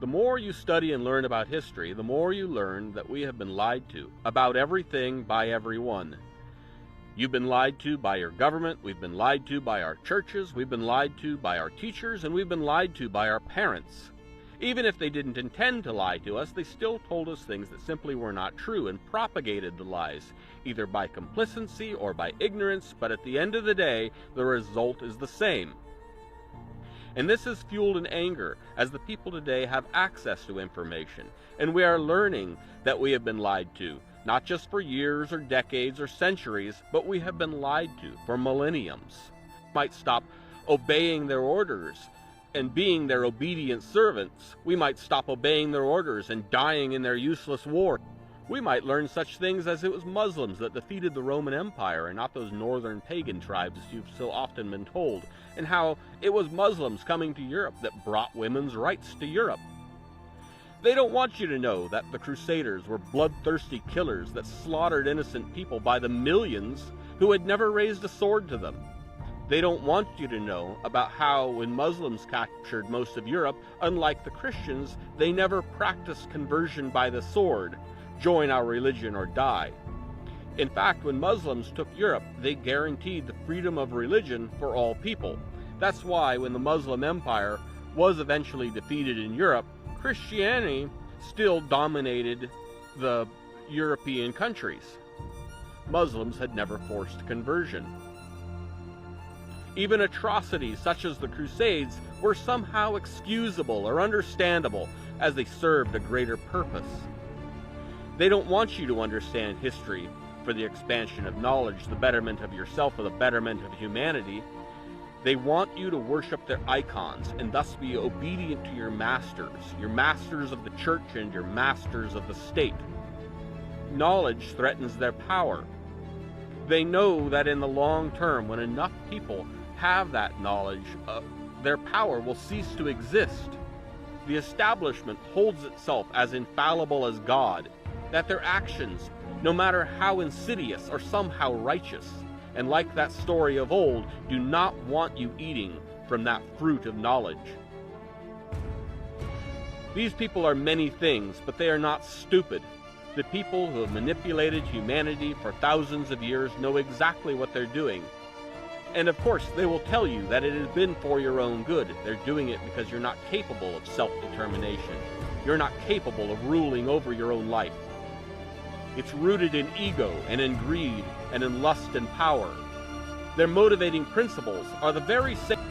The more you study and learn about history, the more you learn that we have been lied to about everything by everyone. You've been lied to by your government, we've been lied to by our churches, we've been lied to by our teachers, and we've been lied to by our parents. Even if they didn't intend to lie to us, they still told us things that simply were not true and propagated the lies, either by complacency or by ignorance, but at the end of the day, the result is the same. And this is fueled in anger, as the people today have access to information, and we are learning that we have been lied to, not just for years or decades or centuries, but we have been lied to for millenniums. We might stop obeying their orders and being their obedient servants. We might stop obeying their orders and dying in their useless war. We might learn such things as it was Muslims that defeated the Roman Empire and not those northern pagan tribes you've so often been told, and how it was Muslims coming to Europe that brought women's rights to Europe. They don't want you to know that the Crusaders were bloodthirsty killers that slaughtered innocent people by the millions who had never raised a sword to them. They don't want you to know about how when Muslims captured most of Europe, unlike the Christians, they never practiced conversion by the sword, join our religion or die. In fact, when Muslims took Europe, they guaranteed the freedom of religion for all people. That's why when the Muslim Empire was eventually defeated in Europe, Christianity still dominated the European countries. Muslims had never forced conversion. Even atrocities such as the Crusades were somehow excusable or understandable as they served a greater purpose. They don't want you to understand history for the expansion of knowledge, the betterment of yourself, or the betterment of humanity. They want you to worship their icons and thus be obedient to your masters of the church and your masters of the state. Knowledge threatens their power. They know that in the long term, when enough people have that knowledge, their power will cease to exist. The establishment holds itself as infallible as God, that their actions, no matter how insidious, are somehow righteous, and like that story of old, do not want you eating from that fruit of knowledge. These people are many things, but they are not stupid. The people who have manipulated humanity for thousands of years know exactly what they're doing. And of course, they will tell you that it has been for your own good. They're doing it because you're not capable of self-determination. You're not capable of ruling over your own life. It's rooted in ego and in greed and in lust and power. Their motivating principles are the very same